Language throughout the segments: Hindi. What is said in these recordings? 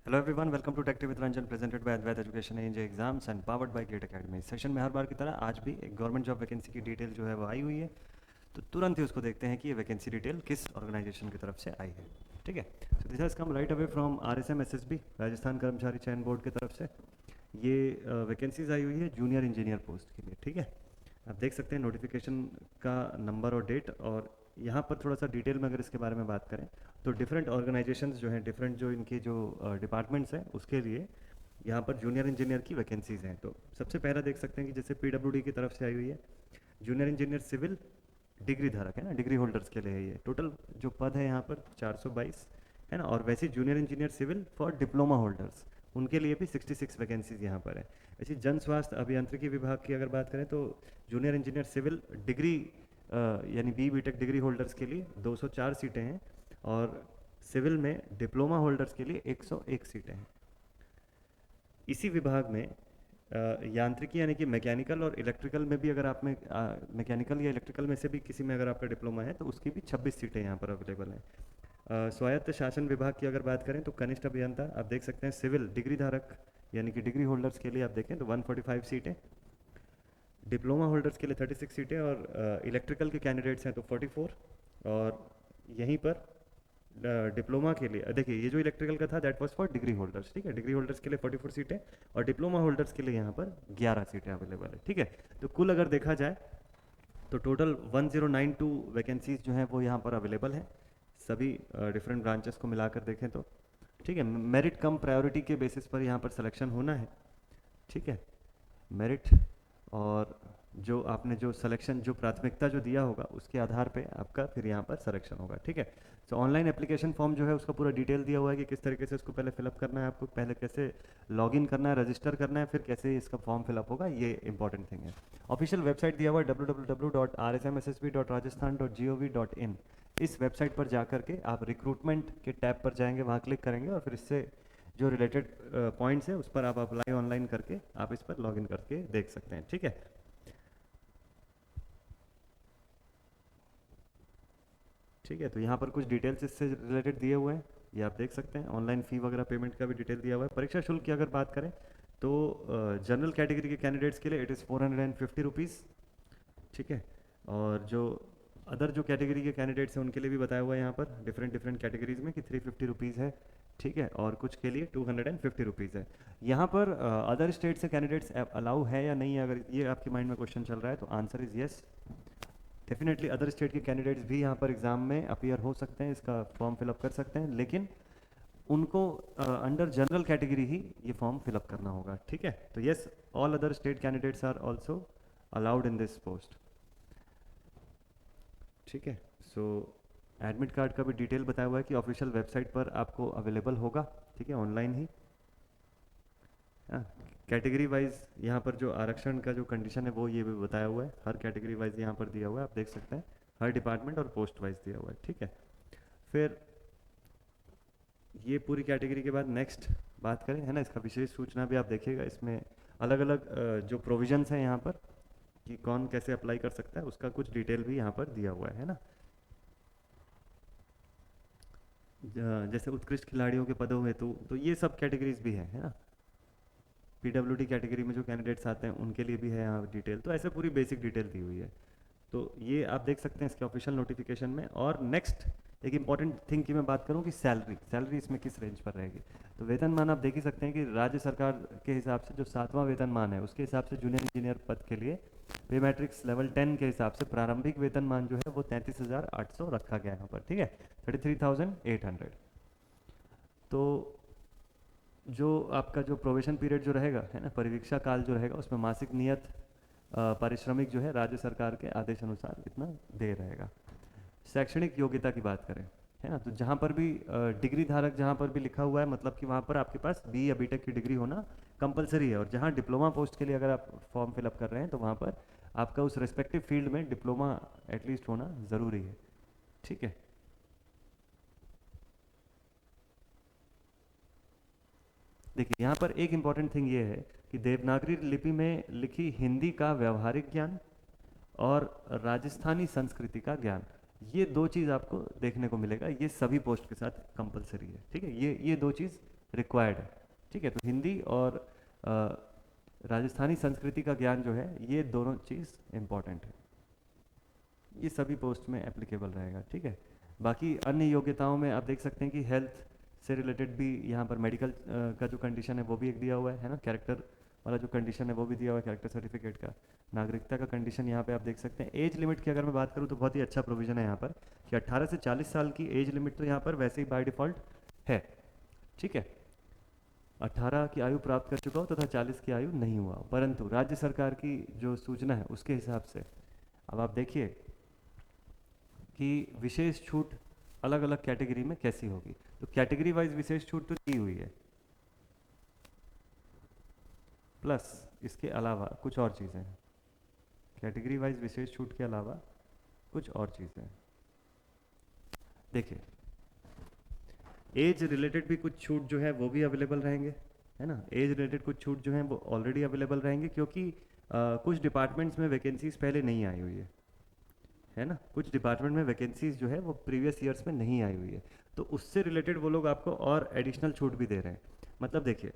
Hello everyone, welcome to tech with Ranjan presented by Advait education and exams and powered by Gate Academy. Session में हर बार की तरह आज भी एक गवर्नमेंट जॉब वैकेंसी की डिटेल जो है वो आई हुई है। तो तुरंत ही उसको देखते हैं कि ये वैकेंसी डिटेल किस ऑर्गेनाइजेशन की तरफ से आई है। ठीक है, so this has come right away from RSM-SSB, Rajasthan कर्मचारी चयन बोर्ड की तरफ से। ये वैकेंसीज आई हुई है जूनियर इंजीनियर पोस्ट के लिए। ठीक है, आप देख सकते हैं नोटिफिकेशन का नंबर और डेट। और यहाँ पर थोड़ा सा डिटेल में अगर इसके बारे में बात करें तो डिफरेंट ऑर्गेनाइजेशंस जो हैं, डिफरेंट जो इनके जो डिपार्टमेंट्स हैं उसके लिए यहाँ पर जूनियर इंजीनियर की वैकेंसीज़ हैं। तो सबसे पहला देख सकते हैं कि जैसे PWD की तरफ से आई हुई है जूनियर इंजीनियर सिविल, डिग्री धारक है ना, डिग्री होल्डर्स के लिए है ये। टोटल जो पद है यहाँ पर 422 है ना। और वैसे junior engineer civil for diploma holders, उनके लिए भी 66 वैकेंसीज यहाँ पर है। ऐसी जन स्वास्थ्य अभियांत्रिकी विभाग की अगर बात करें तो जूनियर इंजीनियर सिविल डिग्री यानी BTech डिग्री होल्डर्स के लिए 204 सीटें हैं। और सिविल में डिप्लोमा होल्डर्स के लिए 101 सीटें हैं। इसी विभाग में यांत्रिकी यानी कि मैकेनिकल और इलेक्ट्रिकल में भी अगर आप में मैकेनिकल या इलेक्ट्रिकल में से भी किसी में अगर आपका डिप्लोमा है तो उसकी भी 26 सीटें यहाँ पर अवेलेबल हैं। स्वायत्त शासन विभाग की अगर बात करें तो कनिष्ठ अभियंता आप देख सकते हैं सिविल डिग्री धारक यानी कि डिग्री होल्डर्स के लिए आप देखें तो 145 सीटें, डिप्लोमा होल्डर्स के लिए 36 सीटें और इलेक्ट्रिकल के कैंडिडेट्स हैं तो 44। और यहीं पर डिप्लोमा के लिए देखिए ये जो इलेक्ट्रिकल का था that was for degree holders. ठीक है, डिग्री होल्डर्स के लिए 44 सीटें और डिप्लोमा होल्डर्स के लिए यहाँ पर 11 सीटें अवेलेबल है। ठीक है, तो कुल अगर देखा जाए तो टोटल 1092 वैकेंसीज जो हैं वो यहाँ पर अवेलेबल हैं सभी डिफरेंट ब्रांचेस को मिलाकर देखें तो। ठीक है, मेरिट कम प्रायोरिटी के बेसिस पर यहाँ पर सिलेक्शन होना है। ठीक है, मेरिट और जो आपने जो सिलेक्शन जो प्राथमिकता जो दिया होगा उसके आधार पे आपका फिर यहाँ पर सिलेक्शन होगा। ठीक है, तो ऑनलाइन एप्लीकेशन फॉर्म जो है उसका पूरा डिटेल दिया हुआ है कि किस तरीके से इसको पहले फिलअप करना है, आपको पहले कैसे लॉगिन करना है, रजिस्टर करना है, फिर कैसे इसका फॉर्म फिलअप होगा, ये इंपॉर्टेंट थिंग है। ऑफिशियल वेबसाइट दिया हुआ है www.rsmssb.rajasthan.gov.in। इस वेबसाइट पर जा करके आप रिक्रूटमेंट के टैब पर जाएंगे, वहाँ क्लिक करेंगे और फिर इससे जो रिलेटेड पॉइंट्स है उस पर आप अप्लाई ऑनलाइन करके आप इस पर लॉगिन करके देख सकते हैं। ठीक है, ठीक है, तो यहाँ पर कुछ डिटेल्स इससे रिलेटेड दिए हुए हैं, ये आप देख सकते हैं। ऑनलाइन फ़ी वगैरह पेमेंट का भी डिटेल दिया हुआ है। परीक्षा शुल्क की अगर बात करें तो जनरल कैटेगरी के कैंडिडेट्स के लिए इट इज़ 450 रुपीज़। ठीक है, और जो अदर जो कैटेगरी के कैंडिडेट्स हैं उनके लिए भी बताया हुआ है यहाँ पर डिफरेंट डिफरेंट कैटेगरीज में कि 350 रुपीज़ है। ठीक है, और कुछ के लिए 250 रुपीज़ है। यहाँ पर अदर स्टेट से कैंडिडेट्स अलाउ है या नहीं है, अगर ये आपके माइंड में क्वेश्चन चल रहा है तो answer is yes. Definitely other state के कैंडिडेट्स भी यहाँ पर एग्ज़ाम में अपीयर हो सकते हैं, इसका फॉर्म फिलअप कर सकते हैं, लेकिन उनको अंडर जनरल कैटेगरी ही ये फॉर्म फिलअप करना होगा। ठीक है, तो yes, all other state candidates are also allowed in this post. ठीक है, सो एडमिट कार्ड का भी डिटेल बताया हुआ है कि ऑफिशियल वेबसाइट पर आपको अवेलेबल होगा। ठीक है, ऑनलाइन ही। हाँ, कैटेगरी वाइज यहाँ पर जो आरक्षण का जो कंडीशन है वो ये भी बताया हुआ है, हर कैटेगरी वाइज यहाँ पर दिया हुआ है, आप देख सकते हैं, हर डिपार्टमेंट और पोस्ट वाइज दिया हुआ है। ठीक है, फिर ये पूरी कैटेगरी के बाद नेक्स्ट बात करें है ना, इसका विशेष सूचना भी आप देखिएगा, इसमें अलग अलग जो प्रोविजंस हैं यहाँ पर कि कौन कैसे अप्लाई कर सकता है उसका कुछ डिटेल भी यहाँ पर दिया हुआ है ना। जैसे उत्कृष्ट खिलाड़ियों के पदों हेतु तो ये सब कैटेगरीज भी है ना। PWD कैटेगरी में जो कैंडिडेट्स आते हैं उनके लिए भी है यहाँ डिटेल, तो ऐसे पूरी बेसिक डिटेल दी हुई है। तो ये आप देख सकते हैं इसके ऑफिशियल नोटिफिकेशन में। और नेक्स्ट एक इंपॉर्टेंट थिंग की मैं बात करूं कि सैलरी इसमें किस रेंज पर रहेगी। तो वेतनमान आप देख ही सकते हैं कि राज्य सरकार के हिसाब से जो 7वां वेतनमान है उसके हिसाब से जूनियर इंजीनियर पद के लिए पे मैट्रिक्स लेवल 10 के हिसाब से प्रारंभिक वेतनमान जो है वो 33,800 रखा गया है यहाँ पर। ठीक है, 33,800। तो जो आपका जो प्रोवेशन पीरियड जो रहेगा है ना, परिवीक्षा काल जो रहेगा, उसमें मासिक नियत पारिश्रमिक जो है राज्य सरकार के आदेश अनुसार इतना दे रहेगा। शैक्षणिक योग्यता की बात करें है ना, तो जहाँ पर भी डिग्री धारक जहाँ पर भी लिखा हुआ है मतलब कि वहाँ पर आपके पास BE या BTech की डिग्री होना कंपलसरी है। और जहाँ डिप्लोमा पोस्ट के लिए अगर आप फॉर्म फिलअप कर रहे हैं तो वहाँ पर आपका उस रेस्पेक्टिव फील्ड में डिप्लोमा एटलीस्ट होना ज़रूरी है। ठीक है, देखिए यहाँ पर एक इम्पॉर्टेंट थिंग ये है कि देवनागरी लिपि में लिखी हिंदी का व्यवहारिक ज्ञान और राजस्थानी संस्कृति का ज्ञान, ये दो चीज़ आपको देखने को मिलेगा, ये सभी पोस्ट के साथ कंपलसरी है। ठीक है, ये दो चीज़ रिक्वायर्ड है। ठीक है, तो हिंदी और राजस्थानी संस्कृति का ज्ञान जो है, ये दोनों चीज़ इम्पॉर्टेंट है। ये सभी पोस्ट में एप्लीकेबल रहेगा। ठीक है, बाकी अन्य योग्यताओं में आप देख सकते हैं कि हेल्थ से रिलेटेड भी यहाँ पर मेडिकल का जो कंडीशन है वो भी एक दिया हुआ है ना, कैरेक्टर वाला जो कंडीशन है वो भी दिया हुआ है कैरेक्टर सर्टिफिकेट का। नागरिकता का कंडीशन यहाँ पे आप देख सकते हैं। एज लिमिट की अगर मैं बात करूँ तो बहुत ही अच्छा प्रोविज़न है यहाँ पर कि 18 से 40 साल की एज लिमिट तो यहाँ पर वैसे ही बाय डिफ़ॉल्ट है। ठीक है, 18 की आयु प्राप्त कर चुका हो तथा 40 की आयु नहीं हुआ, परंतु राज्य सरकार की जो सूचना है उसके हिसाब से अब आप देखिए कि विशेष छूट अलग अलग कैटेगरी में कैसी होगी। तो कैटेगरी वाइज विशेष छूट तो दी हुई है, प्लस इसके अलावा कुछ और चीज़ें हैं। कैटेगरी वाइज विशेष छूट के अलावा कुछ और चीज़ें हैं। देखिए, एज रिलेटेड भी कुछ छूट जो है वो भी अवेलेबल रहेंगे, है ना। एज रिलेटेड कुछ छूट जो है वो ऑलरेडी अवेलेबल रहेंगे, क्योंकि कुछ डिपार्टमेंट्स में वैकेंसीज पहले नहीं आई हुई है ना। कुछ डिपार्टमेंट में वैकेंसीज जो है वो प्रीवियस ईयर्स में नहीं आई हुई है, तो उससे रिलेटेड वो लोग आपको और एडिशनल छूट भी दे रहे हैं। मतलब देखिए,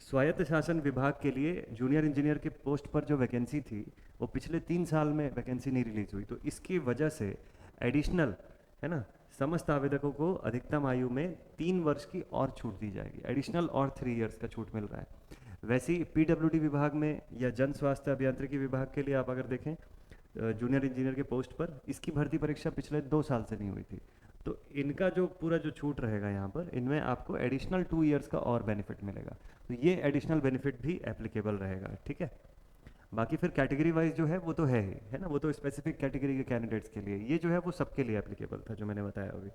स्वायत्त शासन विभाग के लिए जूनियर इंजीनियर के पोस्ट पर जो वैकेंसी थी वो पिछले 3 साल में वैकेंसी नहीं रिलीज हुई, तो इसकी वजह से एडिशनल, है ना, समस्त आवेदकों को अधिकतम आयु में 3 वर्ष की और छूट दी जाएगी। एडिशनल और 3 इयर्स का छूट मिल रहा है। वैसे ही पीडब्ल्यूडी विभाग में या जन स्वास्थ्य अभियांत्रिकी विभाग के लिए आप अगर देखें जूनियर इंजीनियर के पोस्ट पर, इसकी भर्ती परीक्षा पिछले 2 साल से नहीं हुई थी, तो इनका जो पूरा जो छूट रहेगा यहाँ पर, इनमें आपको एडिशनल 2 इयर्स का और बेनिफिट मिलेगा, तो ये एडिशनल बेनिफिट भी एप्लीकेबल रहेगा। ठीक है, बाकी फिर कैटेगरी वाइज जो है वो तो है ही, है ना, वो तो स्पेसिफिक कैटेगरी के कैंडिडेट्स के लिए, ये जो है वो सबके लिए एप्लीकेबल था जो मैंने बताया अभी।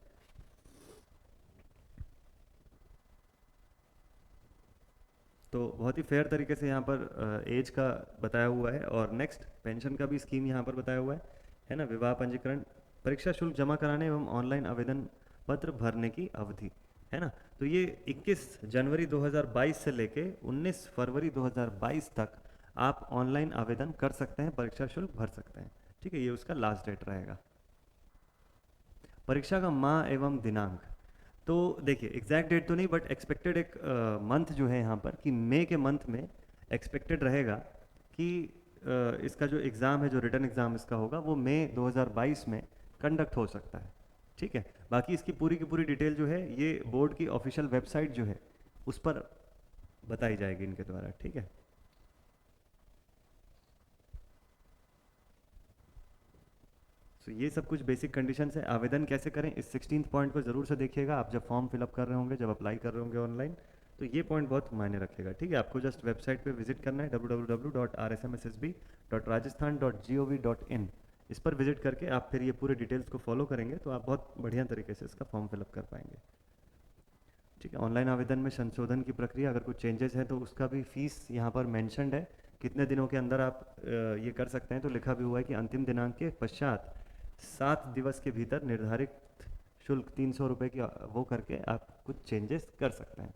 तो बहुत ही फेयर तरीके से यहाँ पर एज का बताया हुआ है, और नेक्स्ट पेंशन का भी स्कीम यहाँ पर बताया हुआ है ना। विवाह पंजीकरण, परीक्षा शुल्क जमा कराने एवं ऑनलाइन आवेदन पत्र भरने की अवधि, है ना। तो ये 21 जनवरी 2022 से लेके 19 फरवरी 2022 तक आप ऑनलाइन आवेदन कर सकते हैं, परीक्षा शुल्क भर सकते हैं। ठीक है, ये उसका लास्ट डेट रहेगा। परीक्षा का माह एवं दिनांक, तो देखिए एग्जैक्ट डेट तो नहीं, बट एक्सपेक्टेड एक मंथ जो है यहाँ पर कि मई के मंथ में एक्सपेक्टेड रहेगा कि इसका जो एग्ज़ाम है, जो रिटर्न एग्ज़ाम इसका होगा, वो मई 2022 में कंडक्ट हो सकता है। ठीक है, बाकी इसकी पूरी की पूरी डिटेल जो है ये बोर्ड की ऑफिशियल वेबसाइट जो है उस पर बताई जाएगी इनके द्वारा। ठीक है, तो ये सब कुछ बेसिक कंडीशंस है। आवेदन कैसे करें, इस 16th पॉइंट को ज़रूर से देखिएगा आप जब फॉर्म फिलअप कर रहे होंगे, जब अप्लाई कर रहे होंगे ऑनलाइन, तो ये पॉइंट बहुत मायने रखेगा। ठीक है, आपको जस्ट वेबसाइट पे विजिट करना है www.rsmssb.rajasthan.gov.in, इस पर विजिट करके आप फिर ये पूरे डिटेल्स को फॉलो करेंगे तो आप बहुत बढ़िया तरीके से इसका फॉर्म फिलअप कर पाएंगे। ठीक है, ऑनलाइन आवेदन में संशोधन की प्रक्रिया, अगर कुछ चेंजेस हैं तो उसका भी फीस यहाँ पर मैंशनड है, कितने दिनों के अंदर आप ये कर सकते हैं, तो लिखा भी हुआ है कि अंतिम दिनांक के पश्चात 7 दिवस के भीतर निर्धारित शुल्क 300 रुपये की वो करके आप कुछ चेंजेस कर सकते हैं।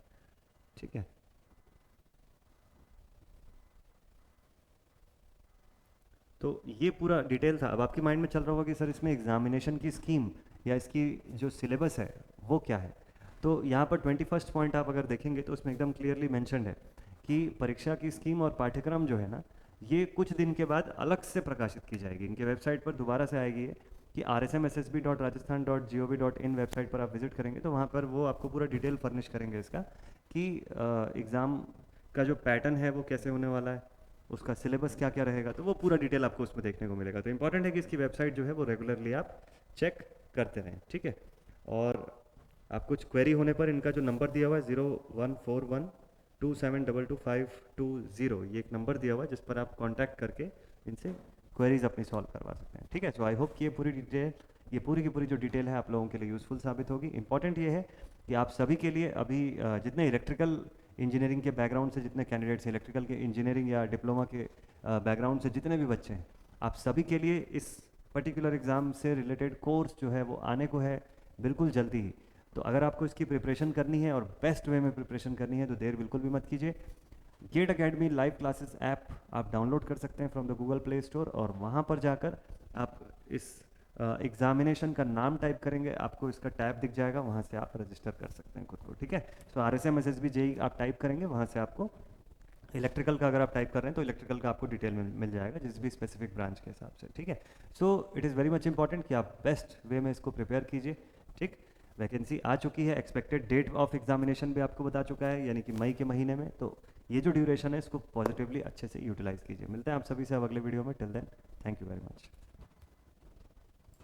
ठीक है, तो ये पूरा डिटेल था। अब आपके माइंड में चल रहा होगा कि सर इसमें एग्जामिनेशन की स्कीम या इसकी जो सिलेबस है वो क्या है। तो यहाँ पर 21st पॉइंट आप अगर देखेंगे तो उसमें एकदम क्लियरली मैंशनड है कि परीक्षा की स्कीम और पाठ्यक्रम जो है ना, ये कुछ दिन के बाद अलग से प्रकाशित की जाएगी। इनके वेबसाइट पर दोबारा से आएगी ये कि rsmssb.rajasthan.gov.in वेबसाइट पर आप विजिट करेंगे तो वहाँ पर वो आपको पूरा डिटेल फर्निश करेंगे इसका कि एग्ज़ाम का जो पैटर्न है वो कैसे होने वाला है, उसका सिलेबस क्या क्या रहेगा, तो वो पूरा डिटेल आपको उसमें देखने को मिलेगा। तो इंपॉर्टेंट है कि इसकी वेबसाइट जो है वो रेगुलरली आप चेक करते रहें। ठीक है, और आप कुछ क्वेरी होने पर इनका जो नंबर दिया हुआ है 014127225220, ये एक नंबर दिया हुआ है जिस पर आप कांटेक्ट करके इनसे क्वेरीज अपनी सॉल्व करवा सकते हैं। ठीक है, सो आई होप कि ये पूरी डिटेल, ये पूरी की पूरी जो डिटेल है आप लोगों के लिए यूज़फुल साबित होगी। इंपॉर्टेंट ये है कि आप सभी के लिए अभी जितने इलेक्ट्रिकल इंजीनियरिंग के बैकग्राउंड से जितने कैंडिडेट्स हैं, इलेक्ट्रिकल के इंजीनियरिंग या डिप्लोमा के बैकग्राउंड से जितने भी बच्चे हैं, आप सभी के लिए इस पर्टिकुलर एग्ज़ाम से रिलेटेड कोर्स जो है वो आने को है बिल्कुल जल्दी ही। तो अगर आपको इसकी प्रिपरेशन करनी है और बेस्ट वे में प्रिपरेशन करनी है तो देर बिल्कुल भी मत कीजिए। Gate Academy live classes app आप डाउनलोड कर सकते हैं from the Google Play Store, और वहाँ पर जाकर आप इस एग्जामिनेशन का नाम टाइप करेंगे, आपको इसका टैब दिख जाएगा, वहाँ से आप रजिस्टर कर सकते हैं खुद को, ठीक है। सो RSM SSB JEE आप टाइप करेंगे, वहाँ से आपको इलेक्ट्रिकल का अगर आप टाइप कर रहे हैं तो इलेक्ट्रिकल का आपको डिटेल मिल जाएगा, जिस भी स्पेसिफिक ब्रांच के हिसाब से, ठीक है। So it is very much important कि आप बेस्ट वे में इसको प्रिपेयर कीजिए, ठीक। वैकेंसी आ चुकी है, एक्सपेक्टेड डेट ऑफ एग्जामिनेशन भी आपको बता चुका है, यानी कि मई के महीने में। तो ये जो ड्यूरेशन है इसको पॉजिटिवली अच्छे से यूटिलाइज कीजिए। मिलते हैं आप सभी से अब अगले वीडियो में। Till then, thank you very much.